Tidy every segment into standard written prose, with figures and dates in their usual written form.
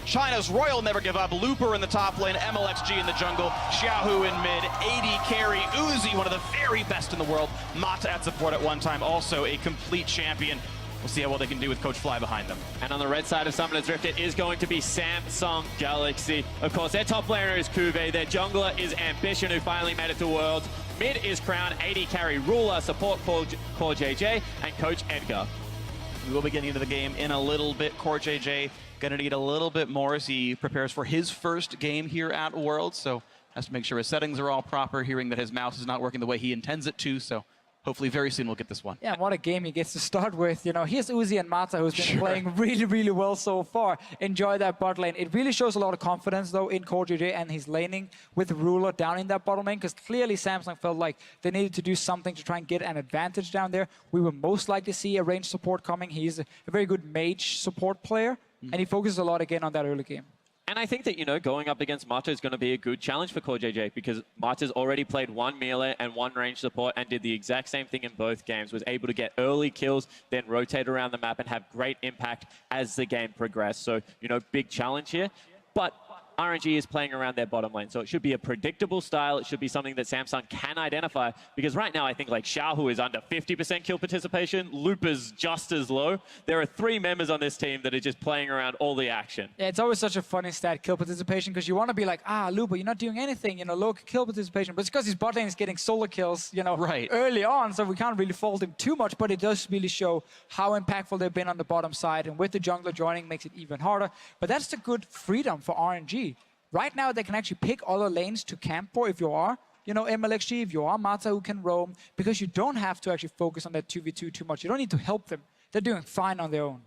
China's Royal never give up. Looper in the top lane, MLXG in the jungle, Xiaohu in mid, 80 carry, Uzi, one of the very best in the world, Mata at support at one time, also a complete champion. We'll see how well they can do with Coach Fly behind them. And on the red side of Summoner's Rift, it is going to be Samsung Galaxy. Of course, their top laner is Kube, their jungler is Ambition, who finally made it to Worlds. Mid is Crown, 80 carry Ruler, support Core JJ, and Coach Edgar. We will be getting into the game in a little bit. Core JJ gonna need a little bit more as he prepares for his first game here at Worlds, so has to make sure his settings are all proper, hearing that his mouse is not working the way he intends it to, so hopefully very soon we'll get this one. Yeah, what a game he gets to start with. You know, here's Uzi and Mata, who's been playing really, really well so far. Enjoy that bot lane. It really shows a lot of confidence, though, in Core JJ and his laning with Ruler down in that bottom lane, because clearly Samsung felt like they needed to do something to try and get an advantage down there. We will most likely see a range support coming. He's a very good mage support player, and he focuses a lot again on that early game. And I think that, you know, going up against Mata is going to be a good challenge for Core JJ, because Mata's already played one melee and one range support and did the exact same thing in both games, was able to get early kills, then rotate around the map and have great impact as the game progressed. So, you know, big challenge here. But RNG is playing around their bottom lane, so it should be a predictable style. It should be something that Samsung can identify, because right now I think like Xiaohu is under 50% kill participation, Looper's just as low. There are 3 members on this team that are just playing around all the action. Yeah, it's always such a funny stat, kill participation, because you want to be like, Looper, you're not doing anything, you know, low kill participation. But it's because his bot lane is getting solo kills, you know, early on, so we can't really fault him too much, but it does really show how impactful they've been on the bottom side, and with the jungler joining makes it even harder. But that's the good freedom for RNG. Right now, they can actually pick other lanes to camp for if you are, you know, MLXG, if you are Mata who can roam, because you don't have to actually focus on that 2v2 too much. You don't need to help them. They're doing fine on their own.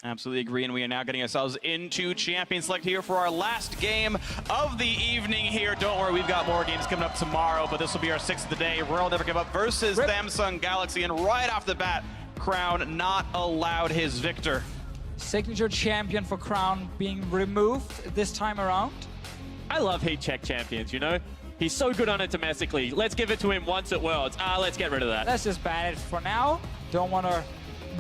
Absolutely agree, and we are now getting ourselves into Champion Select here for our last game of the evening here. Don't worry, we've got more games coming up tomorrow, but this will be our 6th of the day. Royal Never Give Up versus Samsung Galaxy, and right off the bat, Crown not allowed his victor. Signature champion for Crown being removed this time around. I love heat check champions, you know? He's so good on it domestically. Let's give it to him once at Worlds. Let's get rid of that. Let's just ban it for now. Don't want to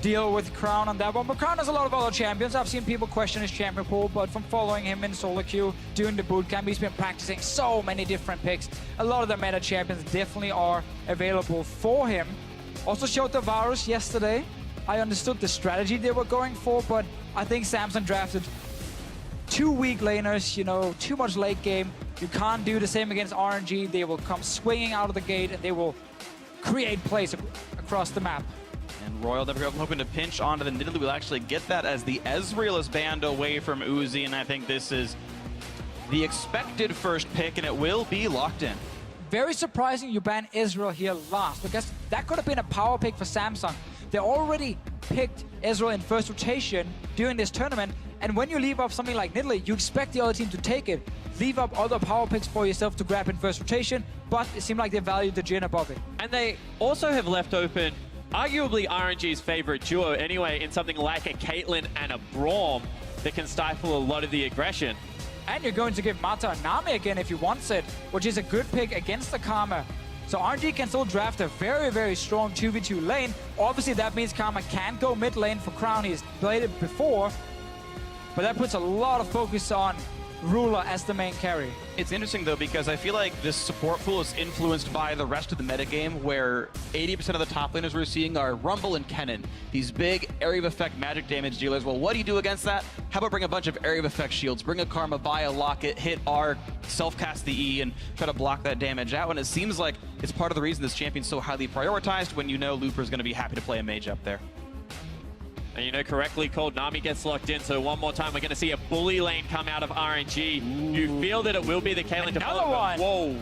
deal with Crown on that one. But Crown has a lot of other champions. I've seen people question his champion pool, but from following him in solo queue, doing the bootcamp, he's been practicing so many different picks. A lot of the meta champions definitely are available for him. Also showed the Varus yesterday. I understood the strategy they were going for, but I think Samsung drafted 2 weak laners, you know, too much late game. You can't do the same against RNG. They will come swinging out of the gate and they will create plays across the map. And Royal Never Give Up hoping to pinch onto the Nidalee. We'll actually get that as the Ezreal is banned away from Uzi, and I think this is the expected first pick, and it will be locked in. Very surprising you ban Ezreal here last, because that could have been a power pick for Samsung. They already picked Ezreal in first rotation during this tournament, and when you leave up something like Nidalee, you expect the other team to take it. Leave up other power picks for yourself to grab in first rotation, but it seemed like they valued the Jhin above it. And they also have left open arguably RNG's favorite duo anyway, in something like a Caitlyn and a Braum that can stifle a lot of the aggression. And you're going to give Mata a Nami again if he wants it, which is a good pick against the Karma. So RNG can still draft a very, very strong 2v2 lane. Obviously, that means Karma can't go mid lane for Crown. He's played it before. But that puts a lot of focus on Ruler as the main carry. It's interesting, though, because I feel like this support pool is influenced by the rest of the metagame, where 80% of the top laners we're seeing are Rumble and Kennen, these big area of effect magic damage dealers. Well, what do you do against that? How about bring a bunch of area of effect shields, bring a Karma, buy a Locket, hit R, self-cast the E, and try to block that damage out? And it seems like it's part of the reason this champion's so highly prioritized, when you know Looper's going to be happy to play a mage up there. And you know, correctly called, Nami gets locked in, so one more time we're going to see a bully lane come out of RNG. Ooh. You feel that it will be the Caitlyn Another one! Whoa!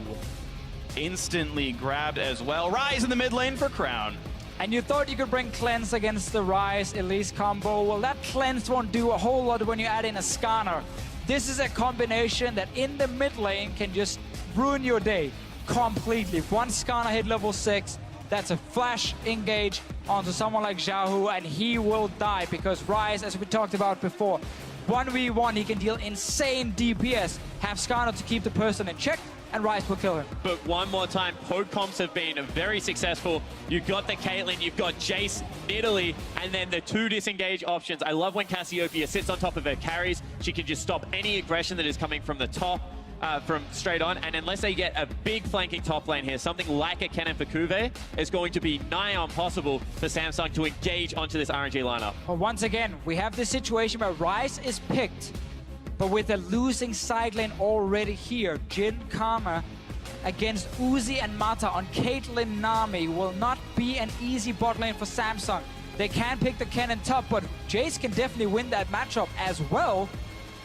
Instantly grabbed as well. Rise in the mid lane for Crown. And you thought you could bring Cleanse against the Rise Elise combo. Well, that Cleanse won't do a whole lot when you add in a Scanner. This is a combination that in the mid lane can just ruin your day completely. One Scanner hit level 6, that's a flash engage onto someone like Xiaohu, and he will die, because Rise, as we talked about before, 1v1, he can deal insane DPS, have Skarner to keep the person in check, and Rise will kill him. But one more time, poke comps have been very successful. You've got the Caitlyn, you've got Jace, Nidalee, and then the 2 disengage options. I love when Cassiopeia sits on top of her carries. She can just stop any aggression that is coming from the top, from straight on. And unless they get a big flanking top lane here, something like a cannon for Kuve is going to be nigh impossible for Samsung to engage onto this RNG lineup. But once again, we have this situation where Rise is picked, but with a losing side lane already here, Jin Karma against Uzi and Mata on Caitlyn Nami will not be an easy bot lane for Samsung. They can pick the cannon top, but Jace can definitely win that matchup as well.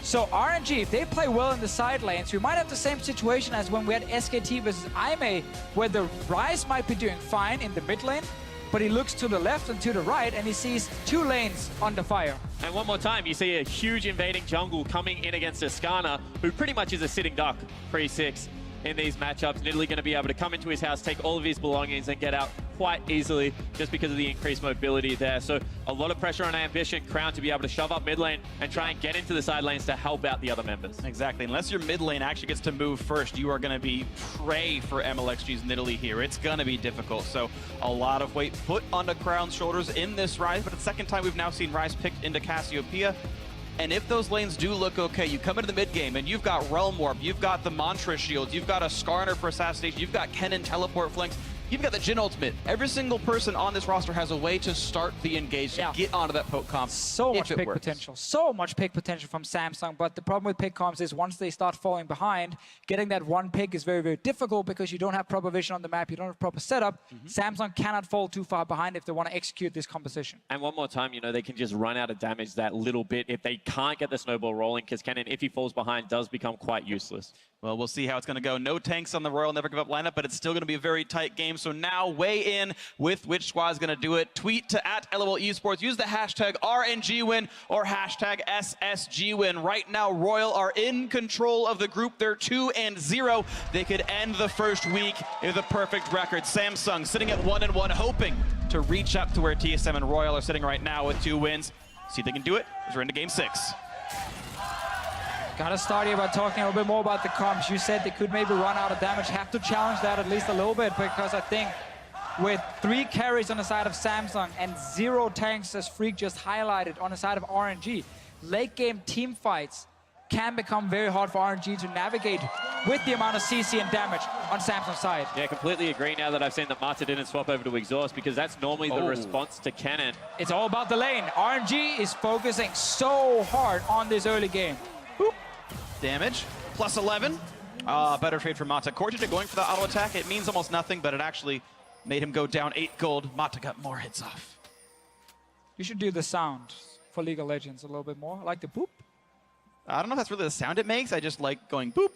So RNG, if they play well in the side lanes, we might have the same situation as when we had SKT versus Aimee, where the Rise might be doing fine in the mid lane, but he looks to the left and to the right, and he sees 2 lanes under fire. And one more time, you see a huge invading jungle coming in against Askana, who pretty much is a sitting duck pre-6 in these matchups. Nidalee going to be able to come into his house, take all of his belongings, and get out quite easily just because of the increased mobility there. So a lot of pressure on Ambition, Crown to be able to shove up mid lane and try and get into the side lanes to help out the other members. Exactly. Unless your mid lane actually gets to move first, you are going to be prey for MLXG's Nidalee here. It's going to be difficult. So a lot of weight put onto Crown's shoulders in this Rise, but it's the second time we've now seen Rise picked into Cassiopeia. And if those lanes do look okay, you come into the mid game and you've got Realm Warp, you've got the Mantra Shields, you've got a Skarner for Assassination, you've got Kennen Teleport Flanks, you've got the Jhin Ultimate. Every single person on this roster has a way to start the engage, to get onto that poke comp. So much pick potential. So much pick potential from Samsung, but the problem with pick comps is once they start falling behind, getting that one pick is very, very difficult because you don't have proper vision on the map, you don't have proper setup. Samsung cannot fall too far behind if they want to execute this composition. And one more time, you know, they can just run out of damage that little bit if they can't get the snowball rolling, because Kennen, if he falls behind, does become quite useless. Well, we'll see how it's going to go. No tanks on the Royal Never Give Up lineup, but it's still going to be a very tight game. So now weigh in with which squad is going to do it. Tweet to @LOL Esports. Use the hashtag RNGWin or hashtag SSGWin. Right now, Royal are in control of the group. They're 2-0. They could end the first week with a perfect record. Samsung sitting at 1-1, hoping to reach up to where TSM and Royal are sitting right now with 2 wins. See if they can do it as we're into game 6. Gotta start here by talking a little bit more about the comps. You said they could maybe run out of damage. Have to challenge that at least a little bit, because I think with 3 carries on the side of Samsung and 0 tanks, as Freak just highlighted, on the side of RNG, late game team fights can become very hard for RNG to navigate with the amount of CC and damage on Samsung's side. Yeah, completely agree now that I've seen that Mata didn't swap over to Exhaust, because that's normally the response to Kennen. It's all about the lane. RNG is focusing so hard on this early game. Boop. Damage, plus 11. Better trade for Mata. Kortej going for the auto attack. It means almost nothing, but it actually made him go down 8 gold. Mata got more hits off. You should do the sound for League of Legends a little bit more. I like the boop. I don't know if that's really the sound it makes. I just like going boop.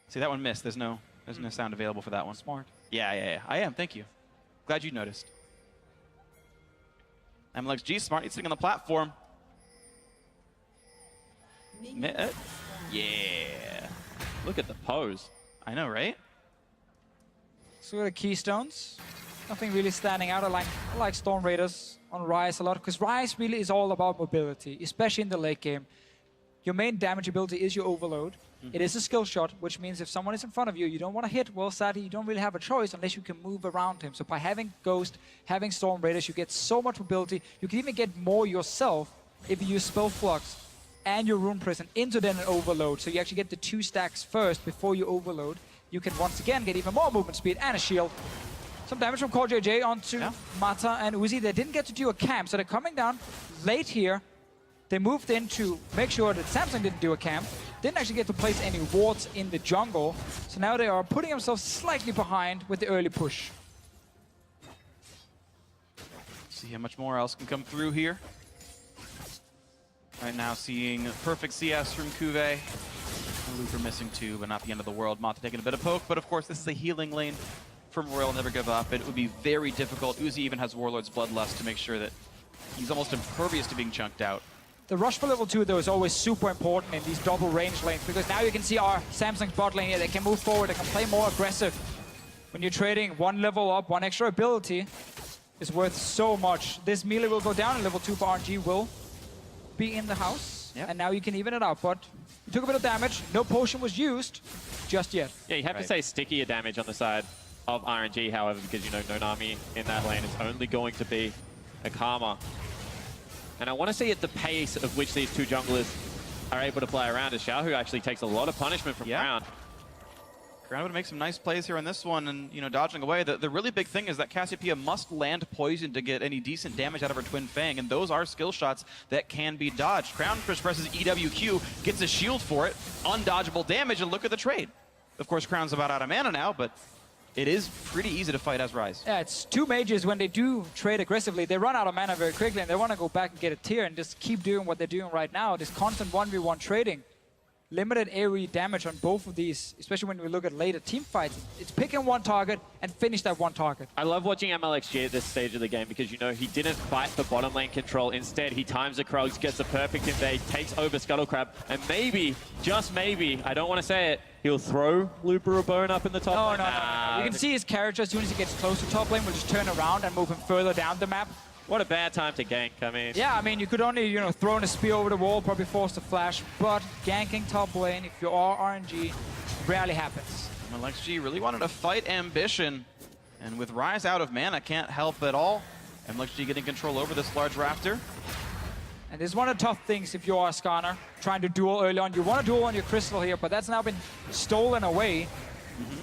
See, that one missed. There's no sound available for that one. Smart. Yeah. I am. Thank you. Glad you noticed. MLXG smart. He's sitting on the platform. Yeah. Look at the pose. I know, right? So we got the Keystones. Nothing really standing out. I like Storm Raiders on Rise a lot, because Rise really is all about mobility, especially in the late game. Your main damage ability is your overload. It is a skill shot, which means if someone is in front of you, you don't want to hit. Well, sadly, you don't really have a choice unless you can move around him. So by having Ghost, having Storm Raiders, you get so much mobility. You can even get more yourself if you use Spell Flux and your Rune Prison into then an overload. So you actually get the 2 stacks first before you overload. You can once again get even more movement speed and a shield. Some damage from CallJJ onto Mata and Uzi. They didn't get to do a camp, so they're coming down late here. They moved in to make sure that Samsung didn't do a camp. Didn't actually get to place any wards in the jungle. So now they are putting themselves slightly behind with the early push. See how much more else can come through here. Right now seeing perfect CS from Kuve. Looper missing 2, but not the end of the world. Mata taking a bit of poke, but of course this is a healing lane from Royal Never Give Up. It would be very difficult. Uzi even has Warlord's Bloodlust to make sure that he's almost impervious to being chunked out. The rush for level 2, though, is always super important in these double range lanes, because now you can see our Samsung's bot lane here. They can move forward, they can play more aggressive. When you're trading 1 level up, 1 extra ability is worth so much. This melee will go down, and level 2 for RNG will be in the house. items, Yep. and now you can even it out. But you took a bit of damage. No potion was used just yet. Yeah, you have to say stickier damage on the side of RNG, however, because, you know, no Nami in that lane is only going to be a Karma. And I want to see at the pace of which these two junglers are able to play around, as Xiao, who actually takes a lot of punishment from Crown. Crown would make some nice plays here on this one and, you know, dodging away. The really big thing is that Cassiopeia must land poison to get any decent damage out of her Twin Fang, and those are skill shots that can be dodged. Crown presses EWQ, gets a shield for it, undodgeable damage, and look at the trade. Of course, Crown's about out of mana now, but it is pretty easy to fight as Rise. Yeah, it's two mages. When they do trade aggressively, they run out of mana very quickly, and they want to go back and get a tier and just keep doing what they're doing right now. This constant 1v1 trading. Limited AoE damage on both of these, especially when we look at later team fights. It's picking one target and finish that one target. I love watching MLXG at this stage of the game because, you know, he didn't fight for bottom lane control. Instead, he times the Krugs, gets a perfect invade, takes over Scuttle Crab, and maybe, just maybe, I don't want to say it, he'll throw Looper a bone up in the top lane. No. You can see his character, as soon as he gets close to top lane, will just turn around and move him further down the map. What a bad time to gank, I mean. Yeah, I mean, you could only, you know, throw in a spear over the wall, probably force the flash, but ganking top lane, if you are RNG, rarely happens. MLXG really wanted to fight Ambition, and with Rise out of mana, can't help at all. MLXG getting control over this large raptor. And this is one of the tough things if you are a Skarner, trying to duel early on. You want to duel on your Crystal here, but that's now been stolen away.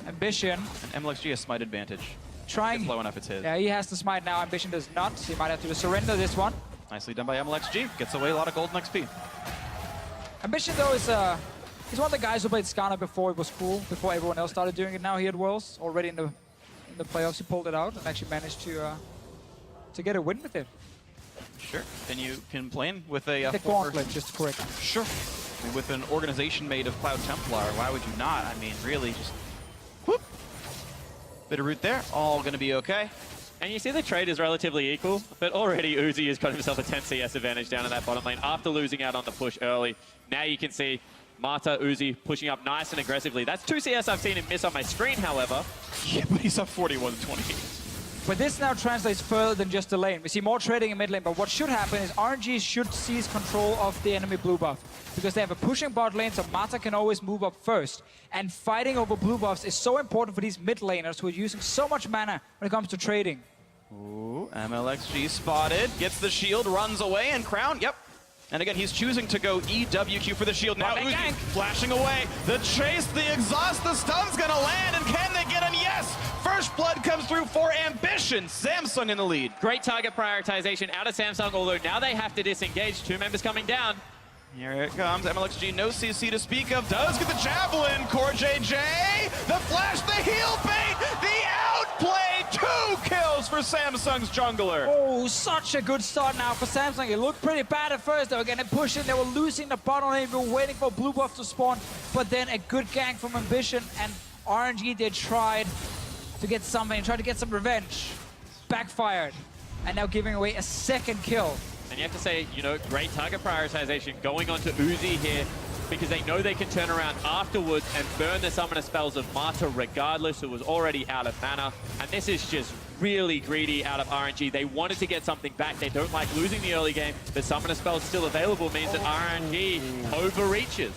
Ambition. And MLXG has smite advantage. Trying. It's low enough, it's his. Yeah, he has to smite now. Ambition does not. So he might have to surrender this one. Nicely done by MLXG. Gets away a lot of golden XP. Ambition, though, is he's one of the guys who played Skarner before it was cool, before everyone else started doing it now here at Worlds. Already in the playoffs, he pulled it out and actually managed to get a win with it. Sure. Then you can play with a The Gauntlet, just to correct him. Sure. I mean, with an organization made of Cloud Templar, why would you not? I mean, really, just whoop. Bit of root there, all gonna be okay. And you see the trade is relatively equal, but already Uzi has got himself a 10 CS advantage down in that bottom lane after losing out on the push early. Now you can see Mata, Uzi pushing up nice and aggressively. That's 2 CS I've seen him miss on my screen, however. Yeah, but he's up 41-28. But this now translates further than just the lane. We see more trading in mid lane, but what should happen is RNG should seize control of the enemy blue buff. Because they have a pushing bot lane, so Mata can always move up first. And fighting over blue buffs is so important for these mid laners who are using so much mana when it comes to trading. Ooh, MLXG spotted, gets the shield, runs away, and Crown, yep. And again, he's choosing to go EWQ for the shield. Now Uzi flashing away. The chase, the exhaust, the stun's gonna land, and can they get him? Yes! First blood comes through for Ambition. Samsung in the lead. Great target prioritization out of Samsung, although now they have to disengage. 2 members coming down. Here it comes. MLXG, no CC to speak of. Does get the javelin. Core JJ. The flash, the heal bait, the outplay. 2 kills for Samsung's jungler. Oh, such a good start now for Samsung. It looked pretty bad at first. They were getting pushed in. They were losing the bottom lane. They were waiting for blue buff to spawn. But then a good gank from Ambition, and RNG, they tried to get something, tried to get some revenge. Backfired. And now giving away a second kill. And you have to say, you know, great target prioritization going on to Uzi here because they know they can turn around afterwards and burn the summoner spells of Mata regardless, who was already out of mana. And this is just really greedy out of RNG. They wanted to get something back. They don't like losing the early game. The summoner spell still available means that RNG overreaches.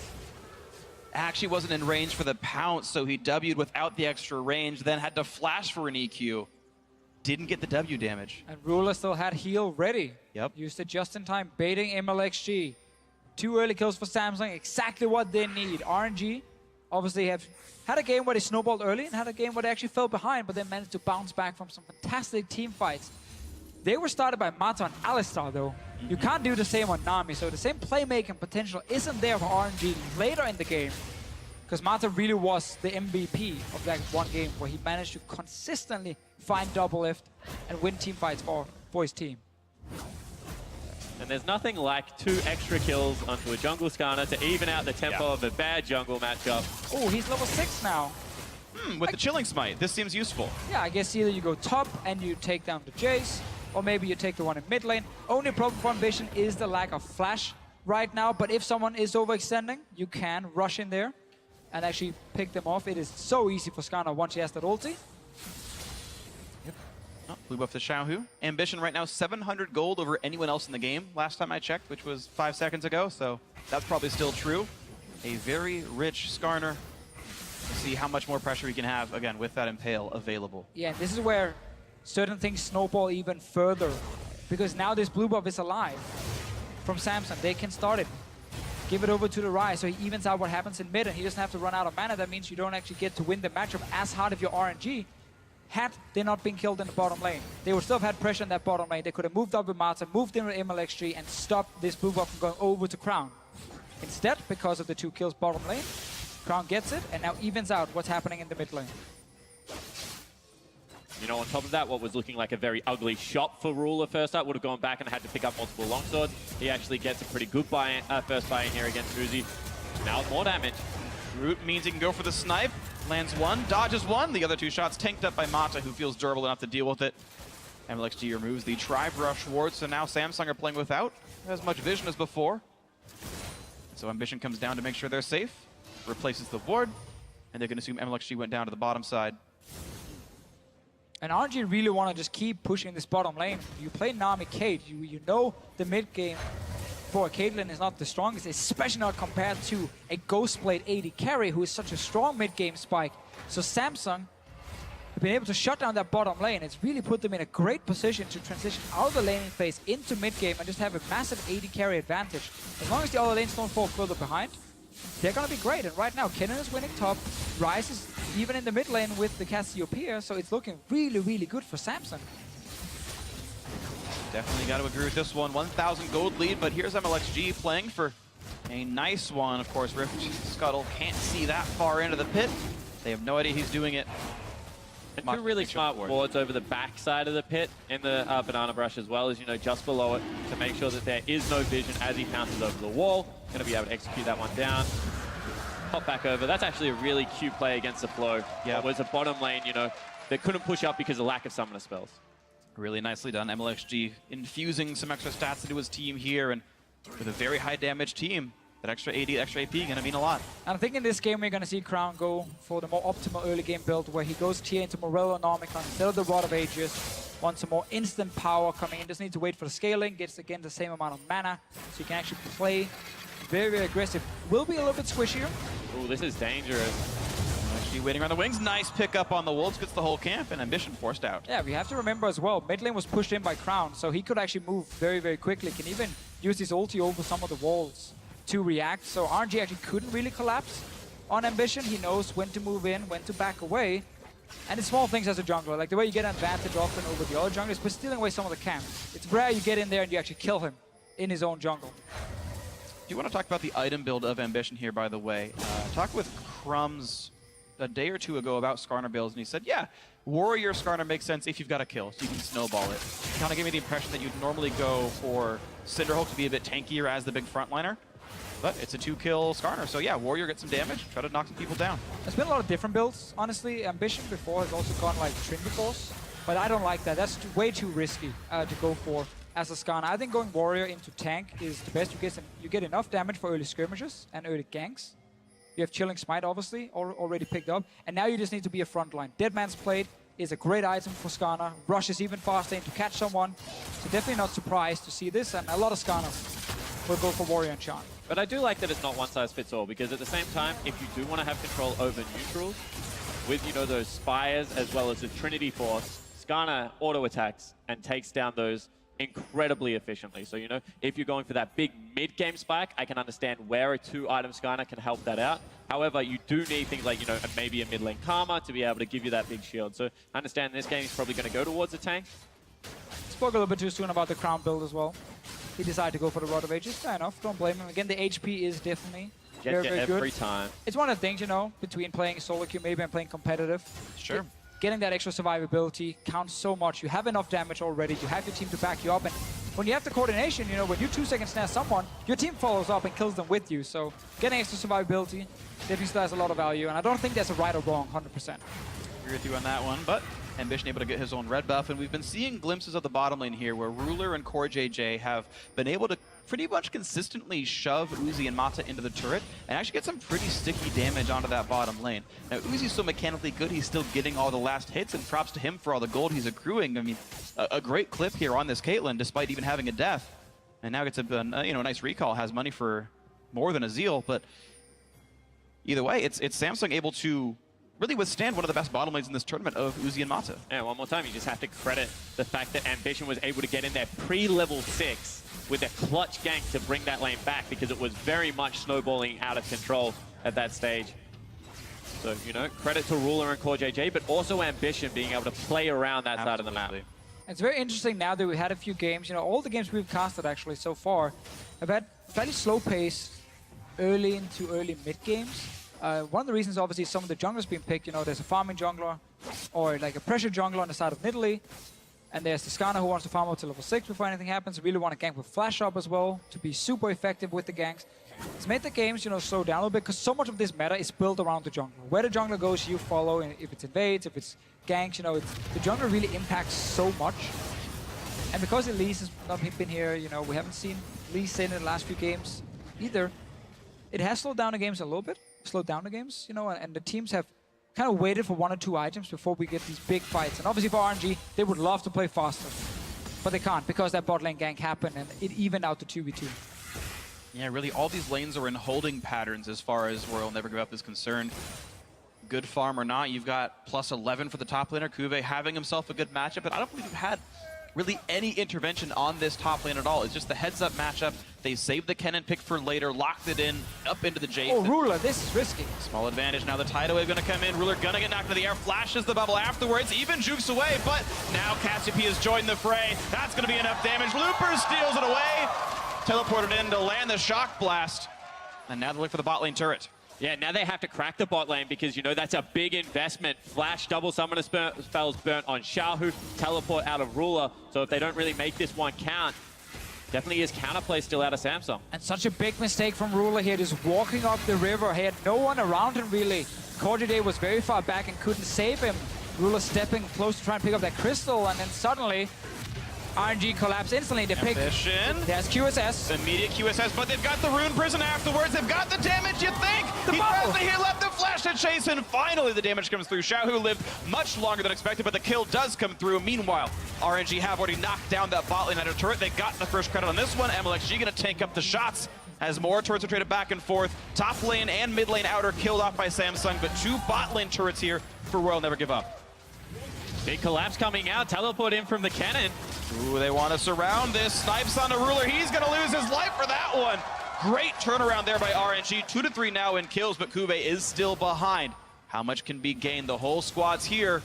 Actually wasn't in range for the pounce, so he W'd without the extra range, then had to flash for an EQ. Didn't get the W damage. And Ruler still had heal ready. Yep. Used it just in time, baiting MLXG. 2 early kills for Samsung, exactly what they need. RNG obviously have had a game where they snowballed early and had a game where they actually fell behind, but they managed to bounce back from some fantastic team fights. They were started by Mata and Alistar, though. You can't do the same on Nami, so the same playmaking potential isn't there for RNG later in the game. Because Mata really was the MVP of that one game where he managed to consistently find double lift and win team fights for his team. And there's nothing like 2 extra kills onto a jungle Skarner to even out the tempo of a bad jungle matchup. Oh, he's level 6 now. With the Chilling Smite, this seems useful. Yeah, I guess either you go top and you take down the Jace, or maybe you take the one in mid lane. Only problem for Ambition is the lack of flash right now, but if someone is overextending, you can rush in there and actually pick them off. It is so easy for Skarner once he has that ulti. Oh, blue buff to Xiaohu. Ambition right now 700 gold over anyone else in the game last time I checked, which was 5 seconds ago, so that's probably still true. A very rich Skarner. We'll see how much more pressure he can have, again, with that Impale available. Yeah, this is where certain things snowball even further, because now this blue buff is alive from Samsung. They can start it, give it over to the Rise, so he evens out what happens in mid, and he doesn't have to run out of mana. That means you don't actually get to win the matchup as hard if you're RNG. Had they not been killed in the bottom lane, they would still have had pressure in that bottom lane. They could have moved up with Marta, moved in with MLXG, and stopped this blue buff from going over to Crown. Instead, because of the 2 kills bottom lane, Crown gets it, and now evens out what's happening in the mid lane. You know, on top of that, what was looking like a very ugly shot for Ruler first up would have gone back and had to pick up multiple longswords. He actually gets a pretty good first buy in here against Uzi. Now with more damage. Root means he can go for the snipe. Lands 1, dodges 1. The other 2 shots tanked up by Mata, who feels durable enough to deal with it. MLXG removes the Tri-Brush ward, so now Samsung are playing without as much vision as before. So Ambition comes down to make sure they're safe, replaces the ward, and they can assume MLXG went down to the bottom side. And RNG really want to just keep pushing this bottom lane. You play Nami Cade, you know the mid game for Caitlyn is not the strongest, especially not compared to a Ghostblade AD carry who is such a strong mid game spike. So Samsung have been able to shut down that bottom lane. It's really put them in a great position to transition out of the laning phase into mid game and just have a massive AD carry advantage. As long as the other lanes don't fall further behind, they're going to be great. And right now, Kennen is winning top. Ryze is even in the mid lane with the Cassiopeia, so it's looking really, really good for Samsung. Definitely got to agree with this one. 1,000 gold lead, but here's MLXG playing for a nice one. Of course, Rift Scuttle can't see that far into the pit. They have no idea he's doing it. And 2 really smart wards over the back side of the pit in the Banana Brush as well as, you know, just below it to make sure that there is no vision as he pounces over the wall. Going to be able to execute that one down. Pop back over. That's actually a really cute play against the flow. Yeah, it was a bottom lane, you know, that couldn't push up because of lack of summoner spells. Really nicely done. MLXG infusing some extra stats into his team here, and with a very high damage team, that extra AD, extra AP going to mean a lot. And I think in this game we're going to see Crown go for the more optimal early game build where he goes tier into Morello and Omicron instead of the Rod of Ages. Wants some more instant power coming in. Doesn't need to wait for the scaling. Gets again the same amount of mana, so you can actually play very, very aggressive. Will be a little bit squishier. Ooh, this is dangerous. Actually waiting around the wings. Nice pick up on the Wolves. Gets the whole camp, and Ambition forced out. Yeah, we have to remember as well, mid lane was pushed in by Crown, so he could actually move very, very quickly. Can even use his ulti over some of the walls to react. So RNG actually couldn't really collapse on Ambition. He knows when to move in, when to back away. And it's small things as a jungler, like the way you get an advantage often over the other junglers, but stealing away some of the camp. It's rare you get in there and you actually kill him in his own jungle. Do you want to talk about the item build of Ambition here, by the way? Talked with Crumbs a day or 2 ago about Skarner builds, and he said, yeah, Warrior Skarner makes sense if you've got a kill, so you can snowball it. Kind of gave me the impression that you'd normally go for Cinderhulk to be a bit tankier as the big frontliner. But it's a 2-kill Skarner, so yeah, Warrior gets some damage, try to knock some people down. There's been a lot of different builds, honestly. Ambition before has also gone like Trinity Force, but I don't like that. That's way too risky to go for as a Skarner. I think going Warrior into tank is the best. You get enough damage for early skirmishes and early ganks. You have Chilling Smite, obviously, already picked up, and now you just need to be a frontline. Dead Man's Plate is a great item for Skarner. Rushes even faster in to catch someone, so definitely not surprised to see this, and a lot of Skarners will go for Warrior and Chant. But I do like that it's not one size fits all, because at the same time, if you do want to have control over neutrals, with, you know, those Spires as well as the Trinity Force, Skarner auto-attacks and takes down those incredibly efficiently. So, you know, if you're going for that big mid-game spike, I can understand where a 2-item Skarner can help that out. However, you do need things like, you know, maybe a mid-lane Karma to be able to give you that big shield. So I understand in this game he's probably going to go towards the tank. Spoke a little bit too soon about the Crown build as well. He decided to go for the Rod of Ages. Fair enough, don't blame him. Again, the HP is definitely very, very good. Every time. It's one of the things, you know, between playing solo queue maybe and playing competitive. Sure. Getting that extra survivability counts so much. You have enough damage already. You have your team to back you up. And when you have the coordination, you know, when you 2 seconds snare someone, your team follows up and kills them with you. So getting extra survivability definitely still has a lot of value. And I don't think there's a right or wrong, 100%. Agree with you on that one, but Ambition able to get his own red buff, and we've been seeing glimpses of the bottom lane here where Ruler and Core JJ have been able to pretty much consistently shove Uzi and Mata into the turret and actually get some pretty sticky damage onto that bottom lane. Now, Uzi's so mechanically good, he's still getting all the last hits, and props to him for all the gold he's accruing. I mean, a great clip here on this Caitlyn, despite even having a death. And now gets a nice recall, has money for more than a Zeal, but either way, it's Samsung able to really withstand one of the best bottom lanes in this tournament of Uzi and Mata. Yeah, one more time, you just have to credit the fact that Ambition was able to get in there pre-level 6 with a clutch gank to bring that lane back, because it was very much snowballing out of control at that stage. So, you know, credit to Ruler and Core JJ, but also Ambition being able to play around that side of the map. It's very interesting now that we had a few games. You know, all the games we've casted actually so far have had fairly slow pace early into early mid games. One of the reasons, obviously, some of the junglers being picked. You know, there's a farming jungler or like a pressure jungler on the side of Nidalee. And there's the Skarner who wants to farm up to level 6 before anything happens. Really want to gank with flash up as well to be super effective with the ganks. It's made the games, you know, slow down a little bit because so much of this meta is built around the jungler. Where the jungler goes, you follow. And if it's invades, if it's ganks, you know, the jungler really impacts so much. And because Elise has not been here, you know, we haven't seen Elise in the last few games either. It has slowed down the games a little bit. Slowed down the games, you know, and the teams have kind of waited for 1 or 2 items before we get these big fights. And obviously for RNG, they would love to play faster, but they can't because that bot lane gank happened and it evened out the 2v2. Yeah, really, all these lanes are in holding patterns as far as Royal Never Give Up is concerned. Good farm or not, you've got plus 11 for the top laner. Kuve having himself a good matchup, but I don't believe you've had really any intervention on this top lane at all. It's just the heads-up matchup. They saved the Kennen pick for later, locked it in, up into the Jade. Oh, Ruler, this is risky. Small advantage. Now the tidal wave going to come in. Ruler going to get knocked into the air. Flashes the bubble afterwards. Even jukes away, but now Cassiopeia has joined the fray. That's going to be enough damage. Looper steals it away. Teleported in to land the shock blast. And now they look for the bot lane turret. Yeah, now they have to crack the bot lane because, you know, that's a big investment. Flash, double summoner spells burnt on Xiaohu, teleport out of Ruler. So if they don't really make this one count, definitely is counterplay still out of Samsung. And such a big mistake from Ruler here, just walking up the river. He had no one around him really. Corday was very far back and couldn't save him. Ruler stepping close to try and pick up that crystal, and then suddenly RNG collapse instantly. They pick. There's QSS. Immediate QSS, but they've got the rune prison afterwards. They've got the damage, you think? He left the flash to chase, and finally the damage comes through. Xiaohu lived much longer than expected, but the kill does come through. Meanwhile, RNG have already knocked down that bot lane under turret. They got the first credit on this one. MLXG gonna tank up the shots as more turrets are traded back and forth. Top lane and mid lane outer killed off by Samsung, but 2 bot lane turrets here for Royal Never Give Up. Big collapse coming out. Teleport in from the Kennen. Ooh, they want to surround this. Snipes on the Ruler. He's going to lose his life for that one. Great turnaround there by RNG. 2 to 3 now in kills, but Kuve is still behind. How much can be gained? The whole squad's here.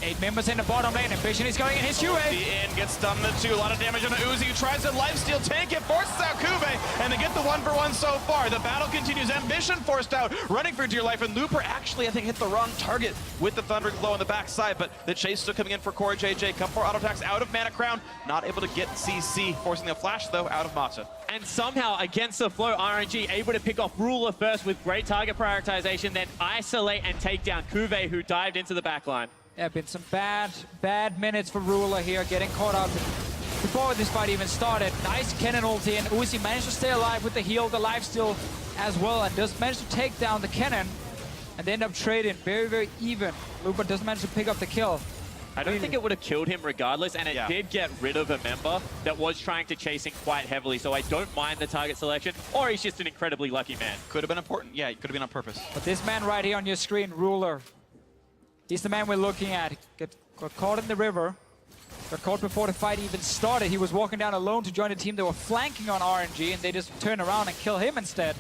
8 members in the bottom lane. Ambition is going in his QA. The in gets stunned to 2. A lot of damage on the Uzi, who tries to lifesteal tank it, forces out Kuve, and they get the 1-for-1 so far. The battle continues. Ambition forced out, running for dear life, and Looper actually, I think, hit the wrong target with the Thundering Blow on the backside, but the chase still coming in for Core JJ. Come for auto attacks out of Mana Crown, not able to get CC, forcing the flash, though, out of Mata. And somehow, against the flow, RNG able to pick off Ruler first with great target prioritization, then isolate and take down Kuve, who dived into the backline. Yeah, been some bad minutes for Ruler here, getting caught up before this fight even started. Nice Kennen ulti, and Uzi managed to stay alive with the heal, the lifesteal as well, and does manage to take down the Kennen. And they end up trading very, very even. Looper does manage to pick up the kill. I don't think it would have killed him regardless, and it did get rid of a member that was trying to chase him quite heavily, so I don't mind the target selection, or he's just an incredibly lucky man. Could have been important. Yeah, it could have been on purpose. But this man right here on your screen, Ruler, he's the man we're looking at. Got caught in the river. Got caught before the fight even started. He was walking down alone to join a team that were flanking on RNG, and they just turn around and kill him instead.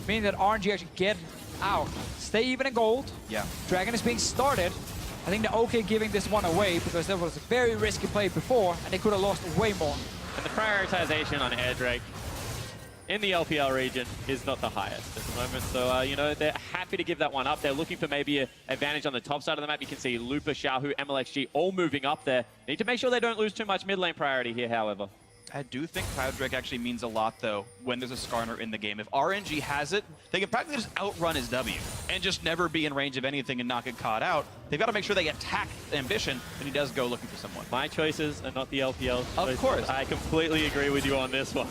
Meaning that RNG actually get out. Stay even in gold. Yeah. Dragon is being started. I think they're okay giving this one away because that was a very risky play before, and they could have lost way more. And the prioritization on Air Drake in the LPL region is not the highest at the moment. So, you know, they're happy to give that one up. They're looking for maybe an advantage on the top side of the map. You can see Looper, Xiaohu, MLXG all moving up there. Need to make sure they don't lose too much mid lane priority here, however. I do think Cloud Drake actually means a lot, though, when there's a Skarner in the game. If RNG has it, they can practically just outrun his W and just never be in range of anything and not get caught out. They've got to make sure they attack Ambition, and he does go looking for someone. My choices are not the LPL choices. Of course. I completely agree with you on this one.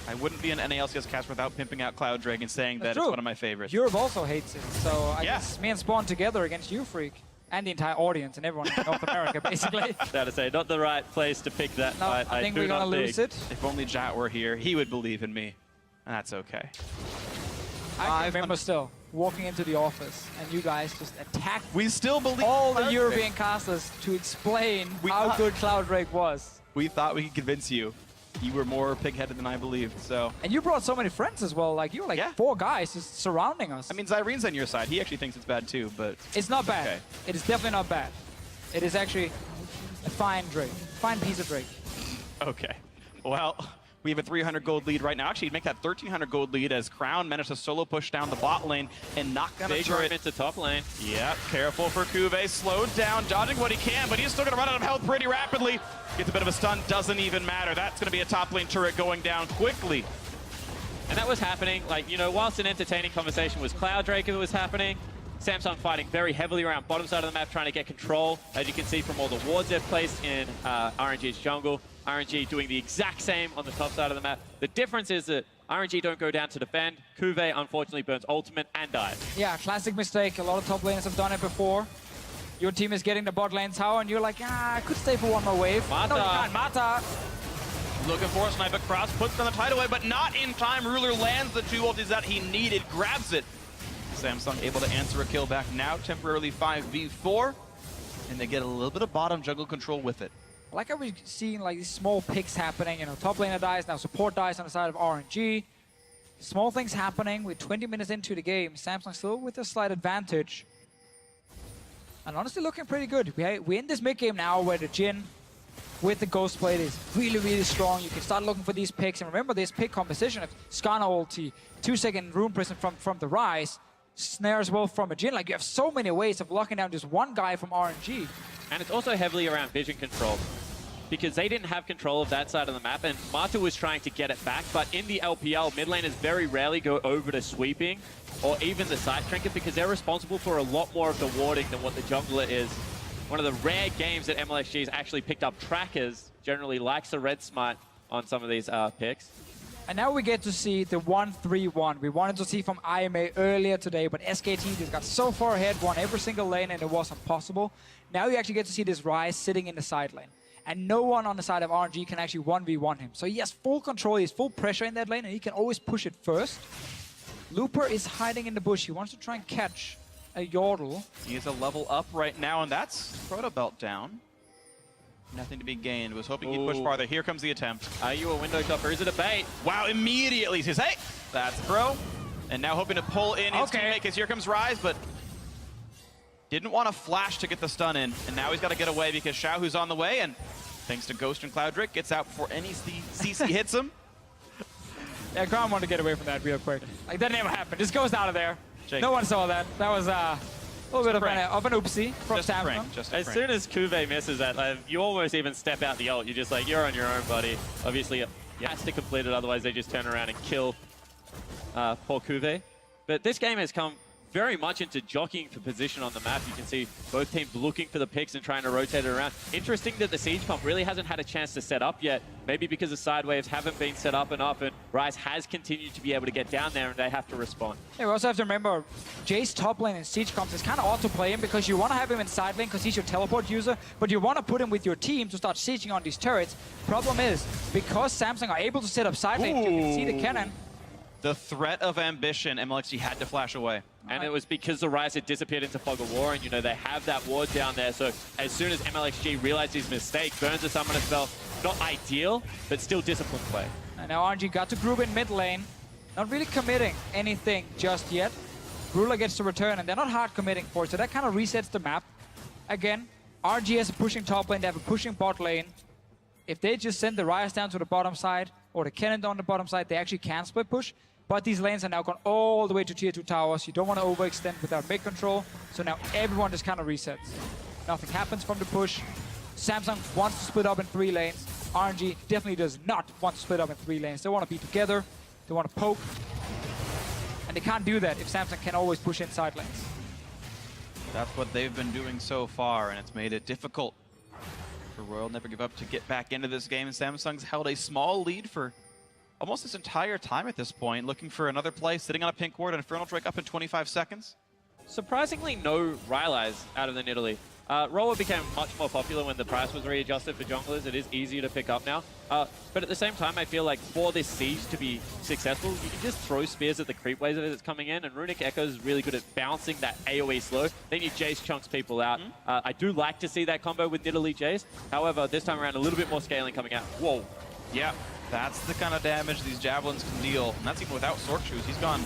I wouldn't be an NALCS cast without pimping out Cloud Drake and saying that That's it's true. one of my favorites. Europe also hates it, so I Yeah. guess me and Spawn together against you, Freak. And the entire audience and everyone in North America, basically. Fair to say, not the right place to pick that No, fight. I think do we're gonna not lose think. it. If only Jat were here, he would believe in me. And that's okay. I can remember still walking into the office and you guys just attacked We still believe all Cloud the Drake. European casters to explain We how thought- good Cloud Drake was. We thought we could convince you. You were more pig-headed than I believed, so... And you brought so many friends as well. Like, you were like Yeah. 4 guys just surrounding us. I mean, Zyrene's on your side. He actually thinks it's bad too, but... it's not bad. Okay. It is definitely not bad. It is actually a fine Drake. Fine piece of Drake. Okay. Well, we have a 300 gold lead right now. Actually, make that 1,300 gold lead as Crown managed to solo push down the bot lane and not gonna Big turret. room into top lane. Yep, careful for Kuve. Slowed down, dodging what he can, but he's still gonna run out of health pretty rapidly. Gets a bit of a stun, doesn't even matter. That's gonna be a top lane turret going down quickly. And that was happening, like, you know, whilst an entertaining conversation was Cloud Drake, it was happening. Samsung fighting very heavily around bottom side of the map, trying to get control, as you can see from all the wards they've placed in RNG's jungle. RNG doing the exact same on the top side of the map. The difference is that RNG don't go down to defend. Kuve unfortunately burns ultimate and dies. Yeah, classic mistake. A lot of top laners have done it before. Your team is getting the bot lane tower, and you're like, I could stay for one more wave. Mata. No, you can't. Mata. Looking for a sniper cross, puts on the tidal wave, but not in time. Ruler lands the 2 ultis that he needed, grabs it. Samsung able to answer a kill back now, temporarily 5v4, and they get a little bit of bottom jungle control with it. I like how we're seeing like these small picks happening. You know, top laner dies, now support dies on the side of RNG. Small things happening. We're 20 minutes into the game. Samsung still with a slight advantage. And honestly looking pretty good. We're in this mid game now where the Jhin with the Ghost Blade is really, really strong. You can start looking for these picks. And remember this pick composition of Skarner ulti, 2-second Rune Prison from the Rise, snare as well from a Jhin. Like, you have so many ways of locking down just one guy from RNG. And it's also heavily around vision control, because they didn't have control of that side of the map, and Mata was trying to get it back, but in the LPL, mid laners very rarely go over to sweeping or even the side trinket, because they're responsible for a lot more of the warding than what the jungler is. One of the rare games that MLXG has actually picked up trackers, generally likes the red smite on some of these picks. And now we get to see the 1-3-1 we wanted to see from IMA earlier today, but SKT just got so far ahead, won every single lane, and it wasn't possible. Now you actually get to see this Rise sitting in the side lane. And no one on the side of RNG can actually 1v1 him. So he has full control, he has full pressure in that lane, and he can always push it first. Looper is hiding in the bush. He wants to try and catch a Yordle. He is a level up right now, and that's Proto Belt down. Nothing to be gained. Was hoping he'd push Ooh. farther. Here comes the attempt. Are you a window shopper? Is it a bait? Wow, immediately says, hey, that's Pro. And now hoping to pull in his Okay. teammate, because here comes Rise, but didn't want to flash to get the stun in. And now he's got to get away because Xiao, who's on the way, and thanks to Ghost and Cloud Drake, gets out before any CC hits him. Yeah, Crown wanted to get away from that real quick. Like, that never happened. Just goes out of there. Jake. No one saw that. That was a little bit of an oopsie from Just a Samsung. prank. Just a As prank. soon as Kuve misses that, like, you almost even step out the ult. You're just like, you're on your own, buddy. Obviously, he has to complete it, otherwise they just turn around and kill poor Kuve. But this game has come very much into jockeying for position on the map. You can see both teams looking for the picks and trying to rotate it around. Interesting that the Siege comp really hasn't had a chance to set up yet. Maybe because the side waves haven't been set up enough, and Rise has continued to be able to get down there and they have to respond. Yeah, we also have to remember, Jay's top lane in Siege comps is kind of odd to play him because you want to have him in side lane because he's your teleport user, but you want to put him with your team to start sieging on these turrets. Problem is, because Samsung are able to set up side lane, you can see the cannon. The threat of ambition, MLXG had to flash away. And it was because the Rise had disappeared into Fog of War, and, you know, they have that ward down there. So as soon as MLXG realized his mistake, burns a summoner spell. Not ideal, but still disciplined play. And now RNG got to group in mid lane. Not really committing anything just yet. Ruler gets to return, and they're not hard committing for it, so that kind of resets the map. Again, RNG has a pushing top lane, they have a pushing bot lane. If they just send the Ryze down to the bottom side, or the cannon down the bottom side, they actually can split push. But these lanes are now gone all the way to tier 2 towers. You don't want to overextend without mid control. So now everyone just kind of resets. Nothing happens from the push. Samsung wants to split up in 3 lanes. RNG definitely does not want to split up in 3 lanes. They want to be together, they want to poke, and they can't do that if Samsung can always push in side lanes. That's what they've been doing so far, and it's made it difficult for Royal Never Give Up to get back into this game. Samsung's held a small lead for almost this entire time at this point, looking for another play, sitting on a pink ward, and Infernal Drake up in 25 seconds. Surprisingly, no Rylai's out of the Nidalee. Roller became much more popular when the price was readjusted for junglers. It is easier to pick up now. But at the same time, I feel like for this siege to be successful, you can just throw spears at the creep waves as it's coming in, and Runic Echo is really good at bouncing that AoE slow. Then you Jace chunks people out. I do like to see that combo with Nidalee Jace. However, this time around, a little bit more scaling coming out. Whoa. Yeah, that's the kind of damage these Javelins can deal, and that's even without Sword Shoes. He's gone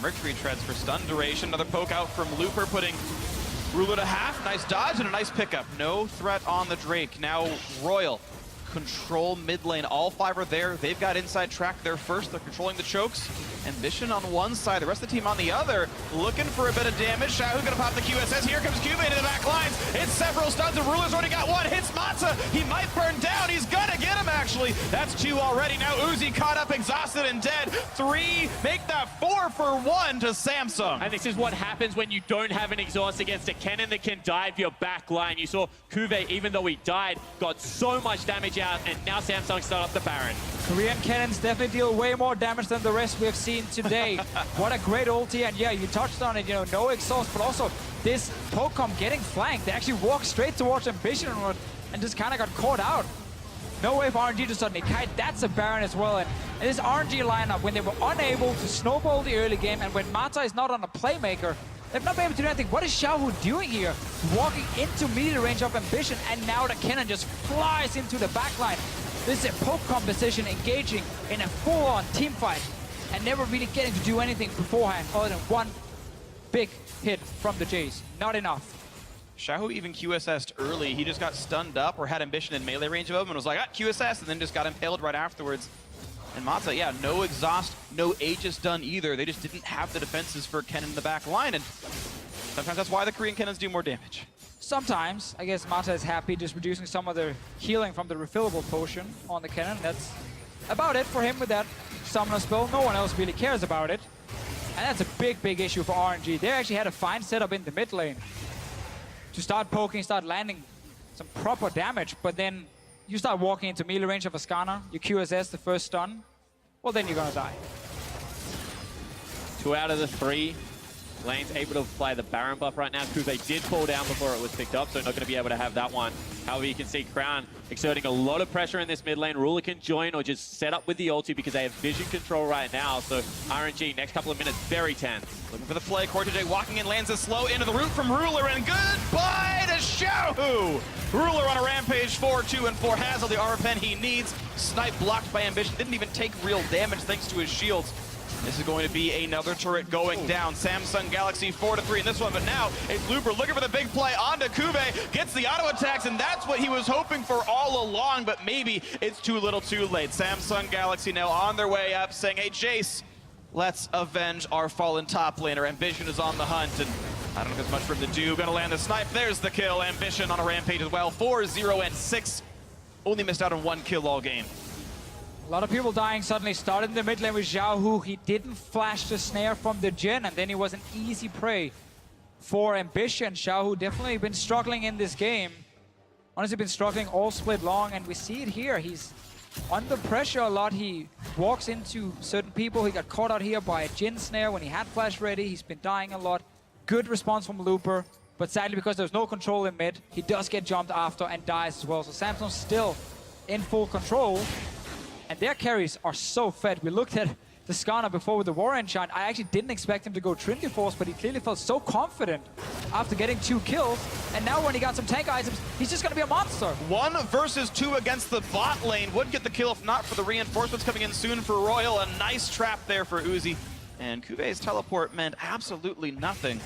Mercury Treads for stun duration. Another poke out from Looper, putting Ruler to half. Nice dodge and a nice pickup. No threat on the Drake. Now Royal control mid lane. All 5 are there. They've got inside track there first. They're controlling the chokes. Ambition on one side, the rest of the team on the other. Looking for a bit of damage. Shahu gonna pop the QSS. Here comes Cube into the back lines. It's several stuns, and Ruler's already got one. Hits Matza. He might burn down. He's gonna get him, actually. That's 2 already. Now Uzi caught up, exhausted and dead. 3, make that 4 for 1 to Samsung. And this is what happens when you don't have an exhaust against a cannon that can dive your back line. You saw Kuve, even though he died, got so much damage out, and now Samsung start up the Baron. Korean cannons definitely deal way more damage than the rest we have seen today. What a great ulti, and yeah, you touched on it, you know, no exhaust, but also this Pokemon getting flanked. They actually walked straight towards Ambition and just kind of got caught out. No way for RNG to suddenly kite. That's a Baron as well, and this RNG lineup, when they were unable to snowball the early game, and when Mata is not on a playmaker, they've not been able to do anything. What is Xiaohu doing here? Walking into melee range of Ambition, and now the cannon just flies into the backline. This is a poke composition engaging in a full-on team fight and never really getting to do anything beforehand other than one big hit from the Jace. Not enough. Shahu even QSS'd early. He just got stunned up or had Ambition in melee range of him and was like, QSS, and then just got impaled right afterwards. And Matza, yeah, no exhaust, no Aegis done either. They just didn't have the defenses for Kennen in the back line, and sometimes that's why the Korean Kennons do more damage. Sometimes, I guess Mata is happy just reducing some of the healing from the refillable potion on the cannon. That's about it for him with that summoner spell. No one else really cares about it. And that's a big, big issue for RNG. They actually had a fine setup in the mid lane to start poking, start landing some proper damage, but then you start walking into melee range of Ascana, you QSS the first stun, well then you're gonna die. 2 out of the 3 lanes able to apply the Baron buff right now. Kuve did fall down before it was picked up, so not going to be able to have that one. However, you can see Crown exerting a lot of pressure in this mid lane. Ruler can join or just set up with the ulti because they have vision control right now. So RNG, next couple of minutes, very tense. Looking for the play. Cortege walking in, lands a slow into the root from Ruler, and goodbye to Xiaohu! Ruler on a rampage, 4-2 and 4 has all the armor pen he needs. Snipe blocked by Ambition, didn't even take real damage thanks to his shields. This is going to be another turret going down. Samsung Galaxy 4-3 in this one, but now it's Looper looking for the big play onto Kuve, gets the auto attacks, and that's what he was hoping for all along, but maybe it's too little too late. Samsung Galaxy now on their way up, saying, hey, Jace, let's avenge our fallen top laner. Ambition is on the hunt, and I don't know if there's much for him to do. Gonna land the snipe, there's the kill. Ambition on a rampage as well, 4-0 and 6. Only missed out on 1 kill all game. A lot of people dying suddenly. Started in the mid lane with Xiaohu. He didn't flash the snare from the Jhin, and then he was an easy prey for Ambition. Xiaohu definitely been struggling in this game. Honestly, been struggling all split long, and we see it here. He's under pressure a lot. He walks into certain people. He got caught out here by a Jhin snare when he had flash ready. He's been dying a lot. Good response from Looper, but sadly, because there's no control in mid, he does get jumped after and dies as well. So Samsung's still in full control. And their carries are so fed. We looked at the Skarner before with the War Enchant. I actually didn't expect him to go Trinity Force, but he clearly felt so confident after getting 2 kills. And now when he got some tank items, he's just going to be a monster. 1 versus 2 against the bot lane. Would get the kill if not for the reinforcements coming in soon for Royal. A nice trap there for Uzi. And Kuve's teleport meant absolutely nothing.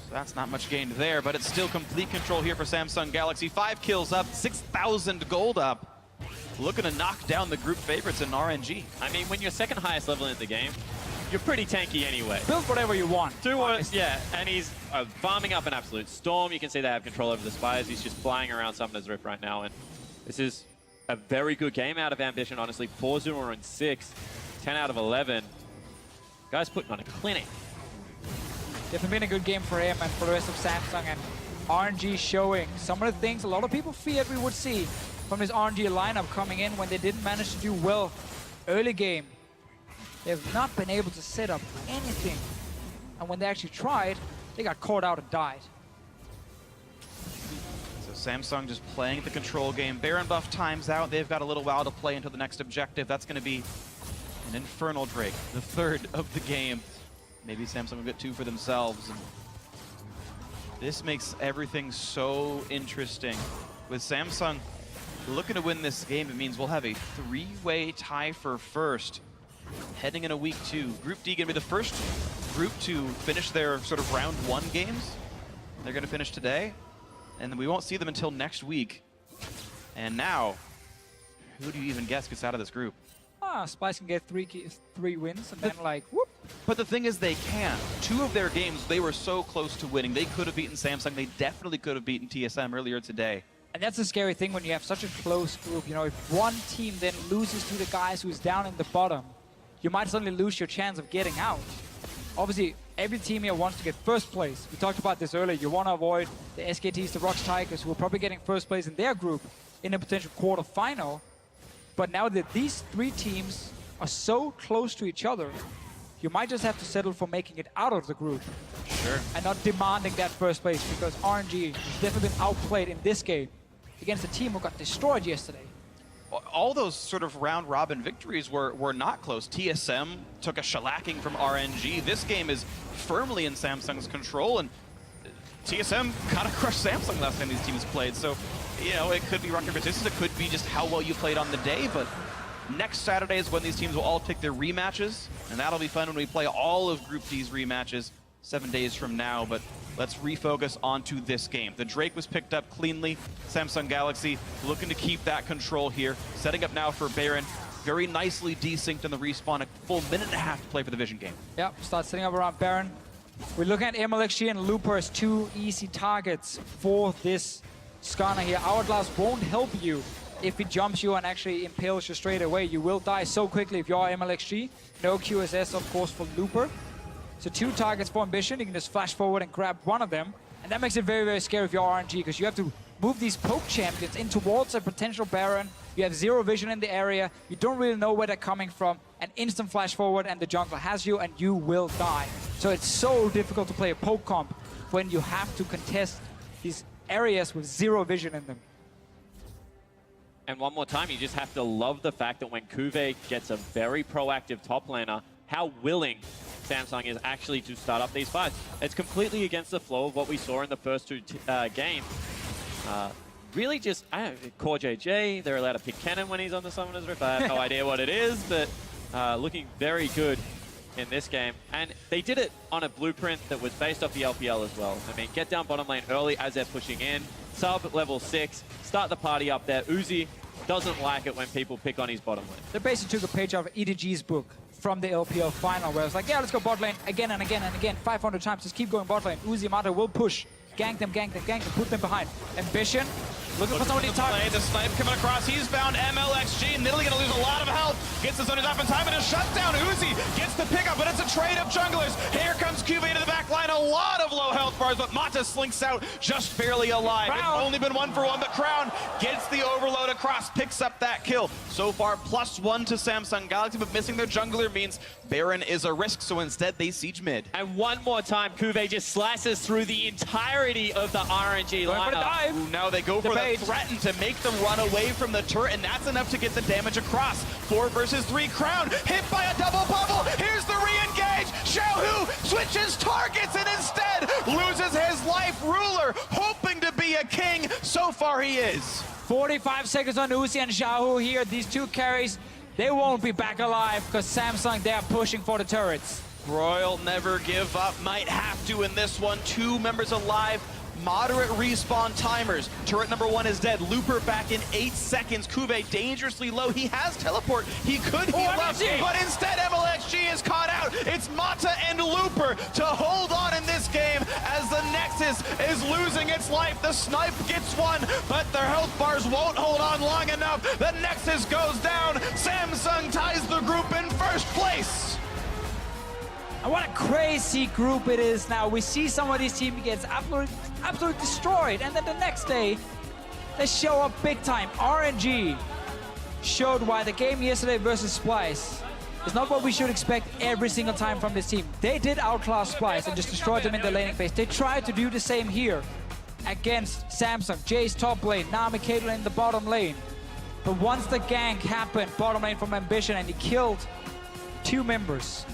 So that's not much gained there, but it's still complete control here for Samsung Galaxy. 5 kills up, 6,000 gold up. Looking to knock down the group favorites in RNG. I mean, when you're second highest level in the game, you're pretty tanky anyway. Build whatever you want. Yeah, and he's farming up an absolute storm. You can see they have control over the spires. He's just flying around Summoner's Rift right now, and this is a very good game out of Ambition, honestly. 4-0 and 6, 10 out of 11. Guys putting on a clinic. Definitely been a good game for him and for the rest of Samsung, and RNG showing some of the things a lot of people feared we would see from this RNG lineup coming in when they didn't manage to do well early game. They've not been able to set up anything, and when they actually tried, they got caught out and died. So Samsung just playing the control game. Baron buff times out. They've got a little while to play until the next objective. That's going to be an Infernal Drake, the third of the game. Maybe Samsung will get 2 for themselves. And this makes everything so interesting. With Samsung looking to win this game, it means we'll have a 3-way tie for first heading into week 2. Group D going to be the first group to finish their sort of round 1 games. They're going to finish today, and then we won't see them until next week. And now, who do you even guess gets out of this group? Spice can get 3 wins and then like, whoop. But the thing is, they can. 2 of their games, they were so close to winning. They could have beaten Samsung. They definitely could have beaten TSM earlier today. And that's the scary thing when you have such a close group. You know, if one team then loses to the guys who's down in the bottom, you might suddenly lose your chance of getting out. Obviously, every team here wants to get first place. We talked about this earlier. You want to avoid the SKTs, the Rocks Tigers, who are probably getting first place in their group in a potential quarterfinal. But now that these 3 teams are so close to each other, you might just have to settle for making it out of the group. Sure. And not demanding that first place, because RNG has definitely been outplayed in this game against a team who got destroyed yesterday. All those sort of round-robin victories were not close. TSM took a shellacking from RNG. This game is firmly in Samsung's control, and TSM kind of crushed Samsung last time these teams played. So, you know, it could be rocket resistance. It could be just how well you played on the day, but next Saturday is when these teams will all take their rematches, and that'll be fun when we play all of Group D's rematches 7 days from now. But let's refocus onto this game. The Drake was picked up cleanly. Samsung Galaxy looking to keep that control here. Setting up now for Baron. Very nicely desynced on the respawn. A full minute and a half to play for the Vision game. Yep, start setting up around Baron. We're looking at MLXG and Looper as 2 easy targets for this Skarner here. Hourglass won't help you if he jumps you and actually impales you straight away. You will die so quickly if you're MLXG. No QSS, of course, for Looper. So 2 targets for Ambition. You can just flash forward and grab one of them. And that makes it very, very scary if you're RNG, because you have to move these poke champions in towards a potential Baron. You have 0 vision in the area. You don't really know where they're coming from. An instant flash forward and the jungler has you and you will die. So it's so difficult to play a poke comp when you have to contest these areas with 0 vision in them. And one more time, you just have to love the fact that when Kuve gets a very proactive top laner, how willing Samsung is actually to start up these fights. It's completely against the flow of what we saw in the first 2 games. Really just, Core JJ, they're allowed to pick Cannon when he's on the Summoner's Rift. I have no idea what it is, but looking very good in this game. And they did it on a blueprint that was based off the LPL as well. I mean, get down bottom lane early as they're pushing in, sub level 6, start the party up there. Uzi doesn't like it when people pick on his bottom lane. They basically took a page out of EDG's book from the LPL final, where it's like, yeah, let's go bot lane again and again and again, 500 times, just keep going bot lane. Uzi Mata will push, gank them, put them behind. Ambition, looking for somebody to target. The snipe coming across, he's found MLXG, Nidalee gonna lose a lot of health, gets the Zonies off in time, and a shutdown. Uzi gets the pickup, but it's a trade of junglers. Here comes QV into the back line, a lot of low health bars, but Mata slinks out just barely alive. It's only been 1 for 1, but Crown gets the overload across, picks up that kill. So far, +1 to Samsung Galaxy, but missing their jungler means Baron is a risk, so instead they siege mid. And one more time, Kuve just slices through the entirety of the RNG lineup. Ooh, now they go for the threaten to make them run away from the turret, and that's enough to get the damage across. 4 versus 3, Crown hit by a double bubble. Here's the re-engage. Xiaohu switches targets and instead loses his life. Ruler hoping to be a king. So far he is. 45 seconds on Uzi and Xiaohu here. These 2 carries, they won't be back alive because Samsung, they're pushing for the turrets. Royal never give up. Might have to in this one. 2 members alive. Moderate respawn timers. Turret number 1 is dead. Looper back in 8 seconds. Kuve dangerously low. He has teleport. He could heal up, but instead MLXG is caught out. It's Mata and Looper to hold on in this game as the Nexus Nexus is losing its life. The snipe gets one, but their health bars won't hold on long enough. The Nexus goes down. Samsung ties the group in first place. And what a crazy group it is now. We see some of these teams get absolutely destroyed, and then the next day, they show up big time. RNG showed why the game yesterday versus Splice is not what we should expect every single time from this team. They did outclass Splice and just destroyed them in the laning phase. They tried to do the same here against Samsung. Jay's top lane, Nami Caitlyn in the bottom lane. But once the gank happened, bottom lane from Ambition, and he killed 2 members,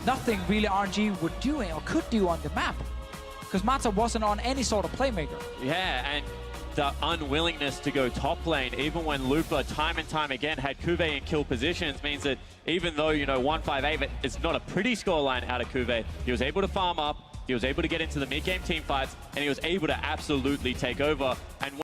nothing really RNG would do or could do on the map, because Mata wasn't on any sort of playmaker. Yeah, and the unwillingness to go top lane, even when Lupa time and time again had Cuvée in kill positions, means that even though, you know, 158 is not a pretty scoreline out of Cuvée, he was able to farm up, he was able to get into the mid-game team fights, and he was able to absolutely take over. And